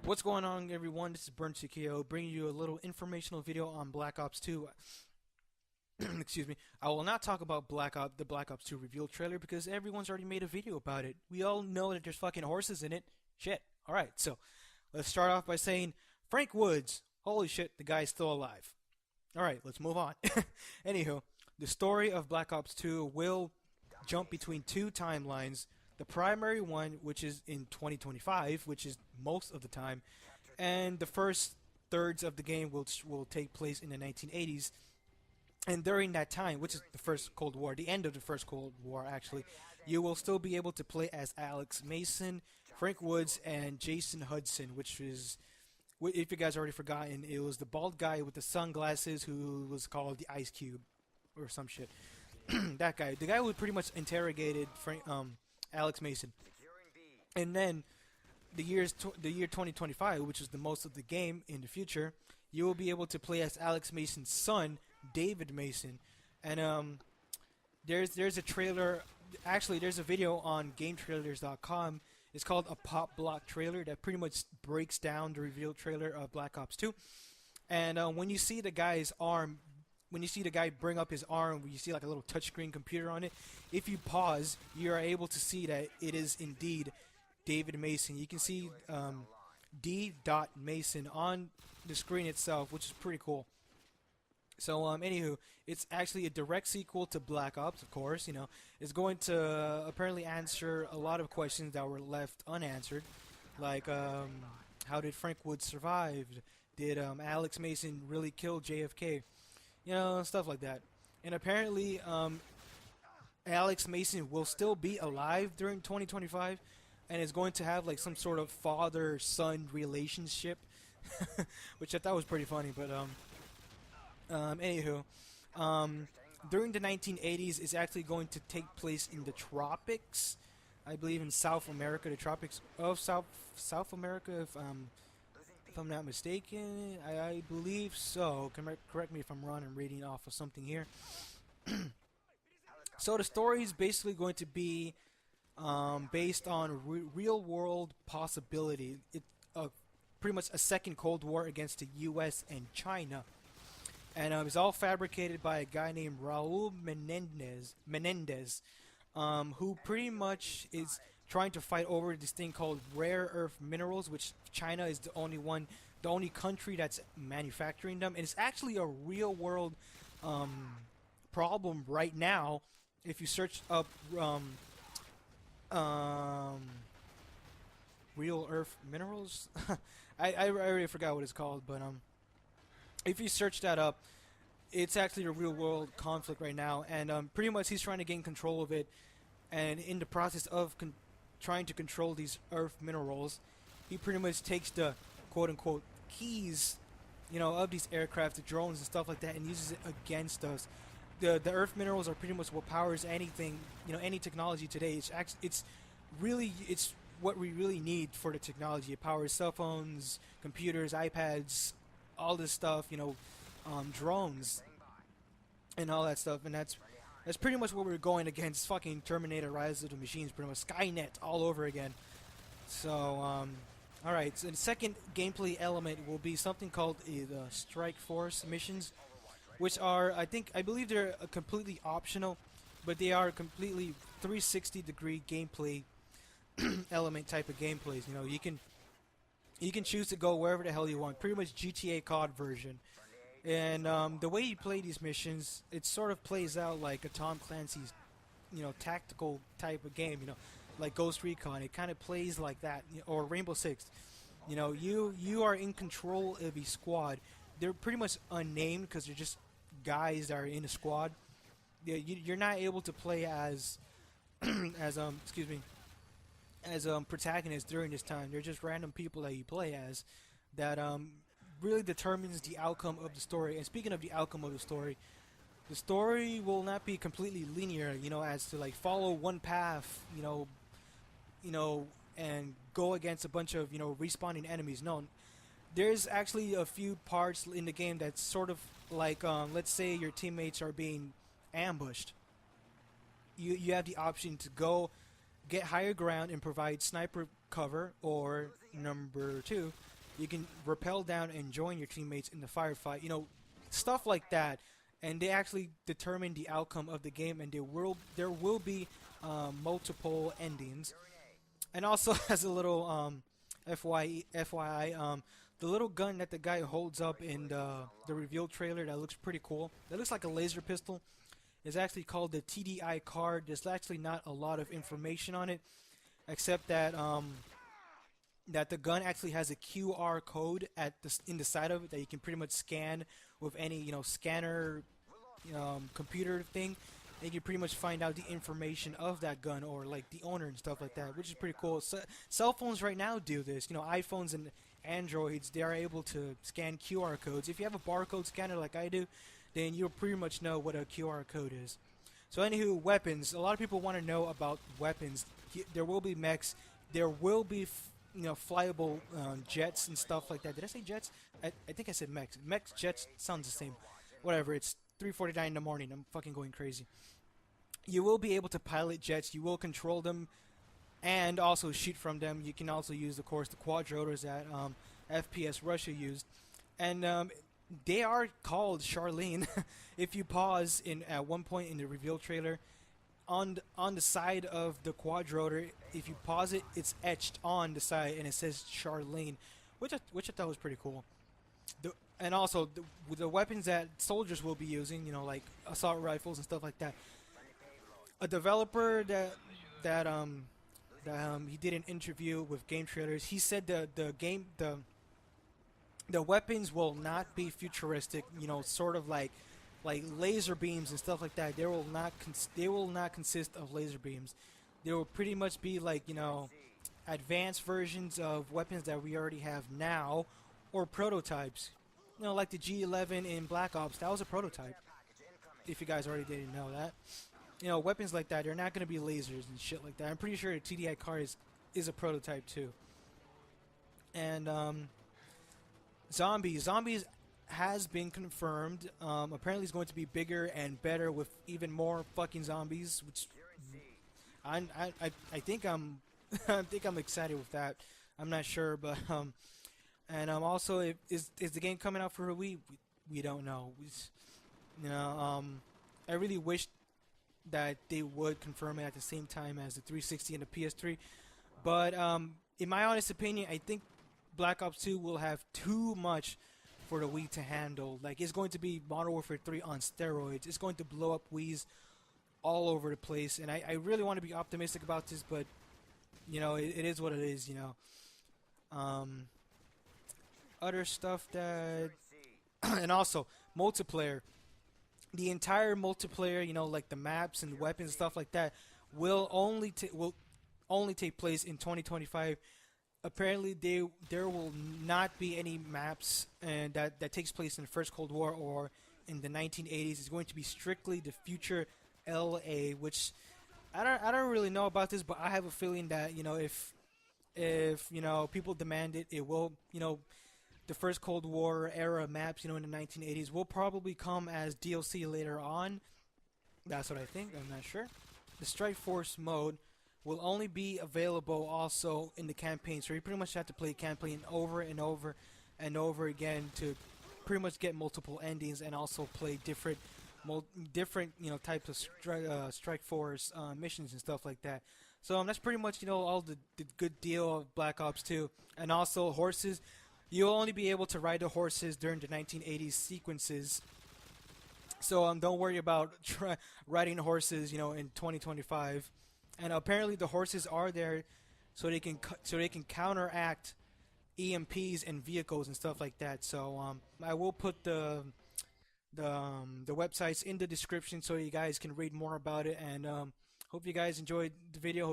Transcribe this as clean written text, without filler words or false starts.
What's going on, everyone? This is Burn TKO bringing you a little informational video on Black Ops 2. Excuse me. I will not talk about the Black Ops 2 reveal trailer because everyone's already made a video about it. We all know that there's fucking horses in it. Shit. Alright, so let's start off by saying Frank Woods. Holy shit, the guy's still alive. Alright, let's move on. Anywho, the story of Black Ops 2 will jump between two timelines. The primary one, which is in 2025, which is most of the time, and the first thirds of the game will take place in the 1980s. And during that time, which is the first Cold War, the end of the first Cold War actually, you will still be able to play as Alex Mason, Frank Woods, and Jason Hudson, which is, if you guys already forgotten, it was the bald guy with the sunglasses who was called the Ice Cube, or some shit. That guy, the guy who pretty much interrogated Alex Mason. And then the year 2025, which is the most of the game in the future, you will be able to play as Alex Mason's son, David Mason. And there's a trailer. Actually, there's a video on GameTrailers.com. It's called a pop block trailer that pretty much breaks down the reveal trailer of Black Ops 2. And when you see the guy's arm, when you see the guy bring up his arm, you see like a little touchscreen computer on it. If you pause, you are able to see that it is indeed David Mason. You can see D. Mason on the screen itself, which is pretty cool. So, anywho, it's actually a direct sequel to Black Ops, of course. You know, it's going to apparently answer a lot of questions that were left unanswered, like how did Frank Woods survive? Did Alex Mason really kill JFK? You know, stuff like that. And apparently, Alex Mason will still be alive during 2025, and is going to have like some sort of father-son relationship, which I thought was pretty funny. But anywho, during the 1980s, it's actually going to take place in the tropics, I believe, in South America, the tropics of South America, if I'm not mistaken. I believe so. Correct me if I'm wrong. I'm reading off of something here. So the story is basically going to be based on real-world possibility. It's pretty much a second Cold War against the U.S. and China. And it's all fabricated by a guy named Raul Menendez, who pretty much is trying to fight over this thing called rare earth minerals, which China is the only country that's manufacturing them. And it's actually a real world problem right now. If you search up real earth minerals, I already forgot what it's called, but if you search that up, it's actually a real world conflict right now, and pretty much he's trying to gain control of it, and in the process of trying to control these earth minerals, he pretty much takes the quote-unquote keys, you know, of these aircraft, the drones and stuff like that, and uses it against us. The earth minerals are pretty much what powers anything, you know, any technology today. It's what we really need for the technology. It powers cell phones, computers, iPads, all this stuff, you know, drones and all that stuff, and that's pretty much what we're going against. Fucking Terminator: Rise of the Machines, pretty much Skynet all over again. So, alright, so the second gameplay element will be something called the Strike Force missions, which are, I believe they're completely optional, but they are completely 360-degree gameplay element type of gameplays. You know, you can choose to go wherever the hell you want, pretty much GTA COD version. And the way you play these missions, it sort of plays out like a Tom Clancy's, you know, tactical type of game, you know, like Ghost Recon. It kind of plays like that, or Rainbow Six. You know, you are in control of a squad. They're pretty much unnamed because they're just guys that are in a squad. You're not able to play as protagonists during this time. They're just random people that you play as that really determines the outcome of the story. And speaking of the outcome of the story will not be completely linear, you know, as to like follow one path, you know, and go against a bunch of, you know, respawning enemies. No, there's actually a few parts in the game that's sort of like, let's say your teammates are being ambushed. You have the option to get higher ground and provide sniper cover, or number two, You can rappel down and join your teammates in the firefight. You know, stuff like that. And they actually determine the outcome of the game, and there will be multiple endings. And also, as a little FYI, the little gun that the guy holds up in the reveal trailer that looks pretty cool. That looks like a laser pistol. Is actually called the TDI card. There's actually not a lot of information on it, except that that the gun actually has a QR code in the side of it that you can pretty much scan with any scanner computer thing. And you can pretty much find out the information of that gun or like the owner and stuff like that, which is pretty cool. So, cell phones right now do this. iPhones and Androids, they are able to scan QR codes. If you have a barcode scanner like I do, then you'll pretty much know what a QR code is. So anywho, weapons. A lot of people want to know about weapons. There will be mechs. There will be flyable jets and stuff like that. Did I say jets? I think I said mechs. Mechs, jets, sounds the same. Whatever. It's 3:49 in the morning. I'm fucking going crazy. You will be able to pilot jets. You will control them and also shoot from them. You can also use, of course, the quadrotors that FPS Russia used. And they are called Charlene. If you pause at one point in the reveal trailer, on the side of the quadrotor, if you pause it, it's etched on the side and it says Charlene, which I thought was pretty cool. And also the weapons that soldiers will be using, like assault rifles and stuff like that. A developer that he did an interview with Game Trailers. He said the weapons will not be futuristic, sort of like laser beams and stuff like that. They will not consist of laser beams. They will pretty much be like, advanced versions of weapons that we already have now, or prototypes. Like the G11 in Black Ops, that was a prototype. If you guys already didn't know that. Weapons like that, they're not going to be lasers and shit like that. I'm pretty sure the TDI card is a prototype too. And Zombies has been confirmed. Apparently it's going to be bigger and better with even more fucking zombies, which I think I'm I think I'm excited with that. I'm not sure, but and also is the game coming out for a Wii? We don't know. I really wish that they would confirm it at the same time as the 360 and the PS3. But in my honest opinion, I think Black Ops 2 will have too much for the Wii to handle. Like, it's going to be Modern Warfare 3 on steroids. It's going to blow up Wiis all over the place. And I really want to be optimistic about this, but it is what it is. Other stuff that and also multiplayer. The entire multiplayer, like the maps and weapons and stuff like that, will only take place in 2025. Apparently, there will not be any maps and that takes place in the first Cold War or in the 1980s. It's going to be strictly the future LA, which I don't really know about this, but I have a feeling that if people demand it, it will. The first Cold War era maps, in the 1980s, will probably come as DLC later on. That's what I think. I'm not sure. The Strike Force mode will only be available also in the campaign, so you pretty much have to play campaign over and over and over again to pretty much get multiple endings and also play different types of Strike Force missions and stuff like that. So that's pretty much all the good deal of Black Ops 2. And also horses. You'll only be able to ride the horses during the 1980s sequences. So don't worry about riding horses, in 2025. And apparently the horses are there so they can counteract EMPs and vehicles and stuff like that. So I will put the websites in the description so you guys can read more about it. And hope you guys enjoyed the video.